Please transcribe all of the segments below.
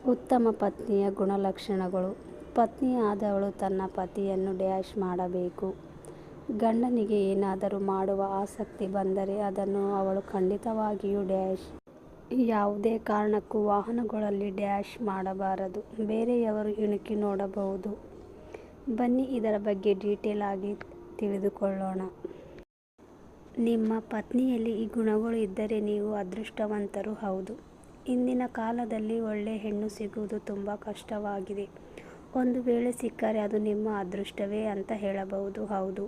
ಉತ್ತಮ ಪತ್ನಿಯ ಗುಣಲಕ್ಷಣಗಳು. ಪತ್ನಿಯಾದವಳು ತನ್ನ ಪತಿಯನ್ನು ಡ್ಯಾಶ್ ಮಾಡಬೇಕು. ಗಂಡನಿಗೆ ಏನಾದರೂ ಮಾಡುವ ಆಸಕ್ತಿ ಬಂದರೆ ಅದನ್ನು ಅವಳು ಖಂಡಿತವಾಗಿಯೂ ಡ್ಯಾಶ್. ಯಾವುದೇ ಕಾರಣಕ್ಕೂ ವಾಹನಗಳಲ್ಲಿ ಡ್ಯಾಶ್ ಮಾಡಬಾರದು. ಬೇರೆಯವರು ಇಣುಕಿ ನೋಡಬಹುದು. ಬನ್ನಿ ಇದರ ಬಗ್ಗೆ ಡೀಟೇಲ್ ಆಗಿ ತಿಳಿದುಕೊಳ್ಳೋಣ. ನಿಮ್ಮ ಪತ್ನಿಯಲ್ಲಿ ಈ ಗುಣಗಳು ಇದ್ದರೆ ನೀವು ಅದೃಷ್ಟವಂತರು. ಹೌದು, ಇಂದಿನ ಕಾಲದಲ್ಲಿ ಒಳ್ಳೆ ಹೆಣ್ಣು ಸಿಗುವುದು ತುಂಬ ಕಷ್ಟವಾಗಿದೆ. ಒಂದು ವೇಳೆ ಸಿಕ್ಕರೆ ಅದು ನಿಮ್ಮ ಅದೃಷ್ಟವೇ ಅಂತ ಹೇಳಬಹುದು. ಹೌದು,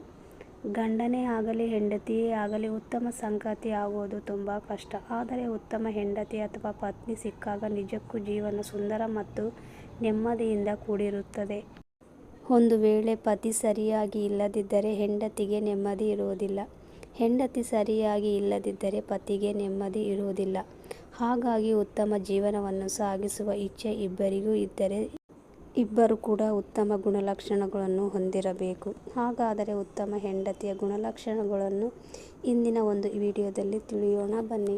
ಗಂಡನೇ ಆಗಲಿ ಹೆಂಡತಿಯೇ ಆಗಲಿ ಉತ್ತಮ ಸಂಗಾತಿ ಆಗೋದು ತುಂಬ ಕಷ್ಟ. ಆದರೆ ಉತ್ತಮ ಹೆಂಡತಿ ಅಥವಾ ಪತ್ನಿ ಸಿಕ್ಕಾಗ ನಿಜಕ್ಕೂ ಜೀವನ ಸುಂದರ ಮತ್ತು ನೆಮ್ಮದಿಯಿಂದ ಕೂಡಿರುತ್ತದೆ. ಒಂದು ವೇಳೆ ಪತಿ ಸರಿಯಾಗಿ ಇಲ್ಲದಿದ್ದರೆ ಹೆಂಡತಿಗೆ ನೆಮ್ಮದಿ ಇರುವುದಿಲ್ಲ. ಹೆಂಡತಿ ಸರಿಯಾಗಿ ಇಲ್ಲದಿದ್ದರೆ ಪತಿಗೆ ನೆಮ್ಮದಿ ಇರುವುದಿಲ್ಲ. ಹಾಗಾಗಿ ಉತ್ತಮ ಜೀವನವನ್ನು ಸಾಗಿಸುವ ಇಚ್ಛೆ ಇಬ್ಬರಿಗೂ ಇದ್ದರೆ ಇಬ್ಬರು ಕೂಡ ಉತ್ತಮ ಗುಣಲಕ್ಷಣಗಳನ್ನು ಹೊಂದಿರಬೇಕು. ಹಾಗಾದರೆ ಉತ್ತಮ ಹೆಂಡತಿಯ ಗುಣಲಕ್ಷಣಗಳನ್ನು ಇಂದಿನ ಒಂದು ವಿಡಿಯೋದಲ್ಲಿ ತಿಳಿಯೋಣ ಬನ್ನಿ.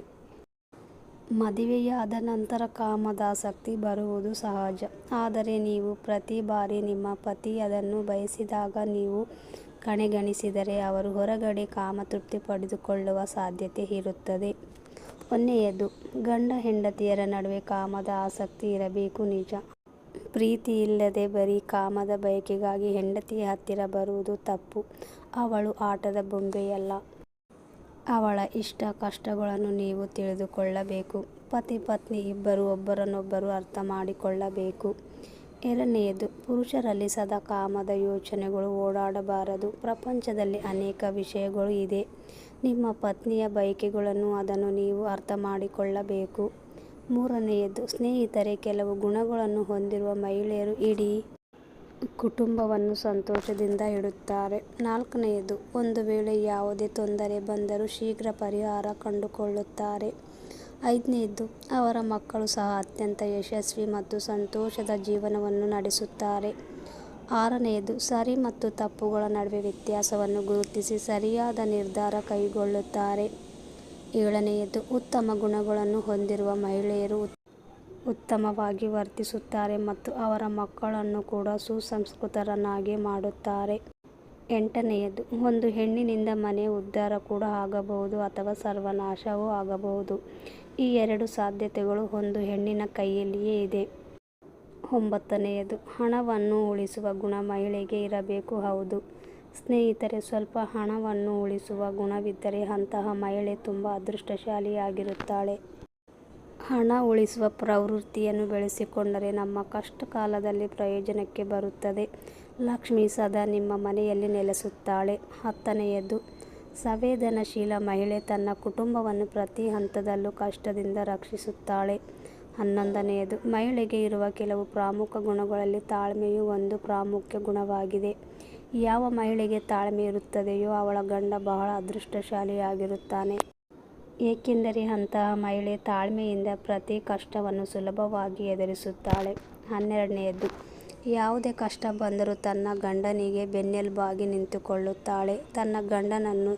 ಮದುವೆಯಾದ ನಂತರ ಕಾಮದಾಸಕ್ತಿ ಬರುವುದು ಸಹಜ. ಆದರೆ ನೀವು ಪ್ರತಿ ಬಾರಿ ನಿಮ್ಮ ಪತಿ ಅದನ್ನು ಬಯಸಿದಾಗ ನೀವು ಕಡೆಗಣಿಸಿದರೆ ಅವರು ಹೊರಗಡೆ ಕಾಮತೃಪ್ತಿ ಪಡೆದುಕೊಳ್ಳುವ ಸಾಧ್ಯತೆ ಇರುತ್ತದೆ. ಒಂದನೆಯದು, ಗಂಡ ಹೆಂಡತಿಯರ ನಡುವೆ ಕಾಮದ ಆಸಕ್ತಿ ಇರಬೇಕು ನಿಜ. ಪ್ರೀತಿ ಇಲ್ಲದೆ ಬರೀ ಕಾಮದ ಬಯಕೆಗಾಗಿ ಹೆಂಡತಿಯ ಹತ್ತಿರ ಬರುವುದು ತಪ್ಪು. ಅವಳು ಆಟದ ಬೊಂಬೆಯಲ್ಲ. ಅವಳ ಇಷ್ಟ ಕಷ್ಟಗಳನ್ನು ನೀವು ತಿಳಿದುಕೊಳ್ಳಬೇಕು. ಪತಿ ಪತ್ನಿ ಇಬ್ಬರು ಒಬ್ಬರನ್ನೊಬ್ಬರು ಅರ್ಥ ಮಾಡಿಕೊಳ್ಳಬೇಕು. ಎರಡನೆಯದು, ಪುರುಷರಲ್ಲಿ ಸದಾ ಕಾಮದ ಯೋಚನೆಗಳು ಓಡಾಡಬಾರದು. ಪ್ರಪಂಚದಲ್ಲಿ ಅನೇಕ ವಿಷಯಗಳು ಇದೆ. ನಿಮ್ಮ ಪತ್ನಿಯ ಬಯಕೆಗಳನ್ನು ಅದನ್ನು ನೀವು ಅರ್ಥ ಮಾಡಿಕೊಳ್ಳಬೇಕು. ಮೂರನೆಯದು, ಸ್ನೇಹಿತರೆ, ಕೆಲವು ಗುಣಗಳನ್ನು ಹೊಂದಿರುವ ಮಹಿಳೆಯರು ಇಡೀ ಕುಟುಂಬವನ್ನು ಸಂತೋಷದಿಂದ ಇಡುತ್ತಾರೆ. ನಾಲ್ಕನೆಯದು, ಒಂದು ವೇಳೆ ಯಾವುದೇ ತೊಂದರೆ ಬಂದರೂ ಶೀಘ್ರ ಪರಿಹಾರ ಕಂಡುಕೊಳ್ಳುತ್ತಾರೆ. ಐದನೆಯದು, ಅವರ ಮಕ್ಕಳು ಸಹ ಅತ್ಯಂತ ಯಶಸ್ವಿ ಮತ್ತು ಸಂತೋಷದ ಜೀವನವನ್ನು ನಡೆಸುತ್ತಾರೆ. ಆರನೆಯದು, ಸರಿ ಮತ್ತು ತಪ್ಪುಗಳ ನಡುವೆ ವ್ಯತ್ಯಾಸವನ್ನು ಗುರುತಿಸಿ ಸರಿಯಾದ ನಿರ್ಧಾರ ಕೈಗೊಳ್ಳುತ್ತಾರೆ. ಏಳನೆಯದು, ಉತ್ತಮ ಗುಣಗಳನ್ನು ಹೊಂದಿರುವ ಮಹಿಳೆಯರು ಉತ್ತಮವಾಗಿ ವರ್ತಿಸುತ್ತಾರೆ ಮತ್ತು ಅವರ ಮಕ್ಕಳನ್ನು ಕೂಡ ಸುಸಂಸ್ಕೃತರನ್ನಾಗಿ ಮಾಡುತ್ತಾರೆ. ಎಂಟನೆಯದು, ಒಂದು ಹೆಣ್ಣಿನಿಂದ ಮನೆ ಉದ್ಧಾರ ಕೂಡ ಆಗಬಹುದು ಅಥವಾ ಸರ್ವನಾಶವೂ ಆಗಬಹುದು. ಈ ಎರಡು ಸಾಧ್ಯತೆಗಳು ಒಂದು ಹೆಣ್ಣಿನ ಕೈಯಲ್ಲಿಯೇ ಇದೆ. ಒಂಬತ್ತನೆಯದು, ಹಣವನ್ನು ಉಳಿಸುವ ಗುಣ ಮಹಿಳೆಗೆ ಇರಬೇಕು. ಹೌದು ಸ್ನೇಹಿತರೆ, ಸ್ವಲ್ಪ ಹಣವನ್ನು ಉಳಿಸುವ ಗುಣವಿದ್ದರೆ ಅಂತಹ ಮಹಿಳೆ ತುಂಬ ಅದೃಷ್ಟಶಾಲಿಯಾಗಿರುತ್ತಾಳೆ. ಹಣ ಉಳಿಸುವ ಪ್ರವೃತ್ತಿಯನ್ನು ಬೆಳೆಸಿಕೊಂಡರೆ ನಮ್ಮ ಕಷ್ಟ ಕಾಲದಲ್ಲಿ ಪ್ರಯೋಜನಕ್ಕೆ ಬರುತ್ತದೆ. ಲಕ್ಷ್ಮಿ ಸದಾ ನಿಮ್ಮ ಮನೆಯಲ್ಲಿ ನೆಲೆಸುತ್ತಾಳೆ. ಹತ್ತನೆಯದು, ಸಂವೇದನಶೀಲ ಮಹಿಳೆ ತನ್ನ ಕುಟುಂಬವನ್ನು ಪ್ರತಿ ಹಂತದಲ್ಲೂ ಕಷ್ಟದಿಂದ ರಕ್ಷಿಸುತ್ತಾಳೆ. ಹನ್ನೊಂದನೆಯದು, ಮಹಿಳೆಗೆ ಇರುವ ಕೆಲವು ಪ್ರಮುಖ ಗುಣಗಳಲ್ಲಿ ತಾಳ್ಮೆಯು ಒಂದು ಪ್ರಾಮುಖ್ಯ ಗುಣವಾಗಿದೆ. ಯಾವ ಮಹಿಳೆಗೆ ತಾಳ್ಮೆ ಇರುತ್ತದೆಯೋ ಅವಳ ಗಂಡ ಬಹಳ ಅದೃಷ್ಟಶಾಲಿಯಾಗಿರುತ್ತಾನೆ. ಏಕೆಂದರೆ ಅಂತಹ ಮಹಿಳೆ ತಾಳ್ಮೆಯಿಂದ ಪ್ರತಿ ಕಷ್ಟವನ್ನು ಸುಲಭವಾಗಿ ಎದುರಿಸುತ್ತಾಳೆ. ಹನ್ನೆರಡನೆಯದು, ಯಾವುದೇ ಕಷ್ಟ ಬಂದರೂ ತನ್ನ ಗಂಡನಿಗೆ ಬೆನ್ನೆಲುಬಾಗಿ ನಿಂತುಕೊಳ್ಳುತ್ತಾಳೆ. ತನ್ನ ಗಂಡನನ್ನು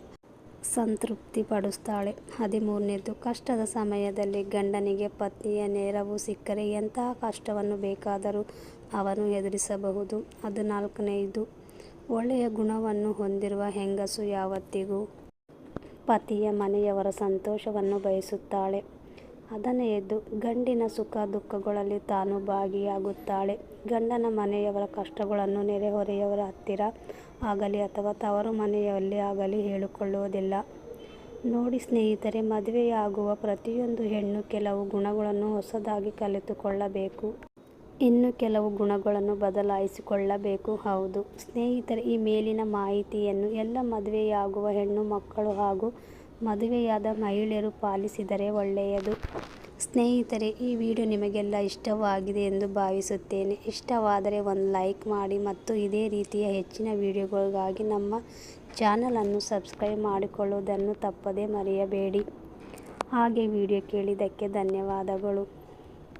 ಸಂತೃಪ್ತಿಪಡಿಸುತ್ತಾಳೆ. ಹದಿಮೂರನೆಯದು, ಕಷ್ಟದ ಸಮಯದಲ್ಲಿ ಗಂಡನಿಗೆ ಪತ್ನಿಯ ನೆರವು ಸಿಕ್ಕರೆ ಎಂತಹ ಕಷ್ಟವನ್ನು ಬೇಕಾದರೂ ಅವನು ಎದುರಿಸಬಹುದು. 14ನೆಯದು, ಒಳ್ಳೆಯ ಗುಣವನ್ನು ಹೊಂದಿರುವ ಹೆಂಗಸು ಯಾವತ್ತಿಗೂ ಪತಿಯ ಮನೆಯವರ ಸಂತೋಷವನ್ನು ಬಯಸುತ್ತಾಳೆ. 15ನೆಯದು, ಗಂಡಿನ ಸುಖ ದುಃಖಗಳಲ್ಲಿ ತಾನು ಭಾಗಿಯಾಗುತ್ತಾಳೆ. ಗಂಡನ ಮನೆಯವರ ಕಷ್ಟಗಳನ್ನು ನೆರೆಹೊರೆಯವರ ಹತ್ತಿರ ಆಗಲಿ ಅಥವಾ ತವರು ಮನೆಯಲ್ಲಿ ಆಗಲಿ ಹೇಳಿಕೊಳ್ಳುವುದಿಲ್ಲ. ನೋಡಿ ಸ್ನೇಹಿತರೆ, ಮದುವೆಯಾಗುವ ಪ್ರತಿಯೊಂದು ಹೆಣ್ಣು ಕೆಲವು ಗುಣಗಳನ್ನು ಹೊಸದಾಗಿ ಕಲಿತುಕೊಳ್ಳಬೇಕು. ಇನ್ನು ಕೆಲವು ಗುಣಗಳನ್ನು ಬದಲಾಯಿಸಿಕೊಳ್ಳಬೇಕು. ಹೌದು ಸ್ನೇಹಿತರೆ, ಈ ಮೇಲಿನ ಮಾಹಿತಿಯನ್ನು ಎಲ್ಲ ಮದುವೆಯಾಗುವ ಹೆಣ್ಣು ಮಕ್ಕಳು ಹಾಗೂ ಮದುವೆಯಾದ ಮಹಿಳೆಯರು ಪಾಲಿಸಿದರೆ ಒಳ್ಳೆಯದು. ಸ್ನೇಹಿತರೆ, ಈ ವಿಡಿಯೋ ನಿಮಗೆಲ್ಲ ಇಷ್ಟವಾಗಿದೆ ಎಂದು ಭಾವಿಸುತ್ತೇನೆ. ಇಷ್ಟವಾದರೆ ಒಂದು ಲೈಕ್ ಮಾಡಿ ಮತ್ತು ಇದೇ ರೀತಿಯ ಹೆಚ್ಚಿನ ವಿಡಿಯೋಗಳಿಗಾಗಿ ನಮ್ಮ ಚಾನಲನ್ನು ಸಬ್ಸ್ಕ್ರೈಬ್ ಮಾಡಿಕೊಳ್ಳುವುದನ್ನು ತಪ್ಪದೇ ಮರೆಯಬೇಡಿ. ಹಾಗೆ ವಿಡಿಯೋ ಕೇಳಿದ್ದಕ್ಕೆ ಧನ್ಯವಾದಗಳು.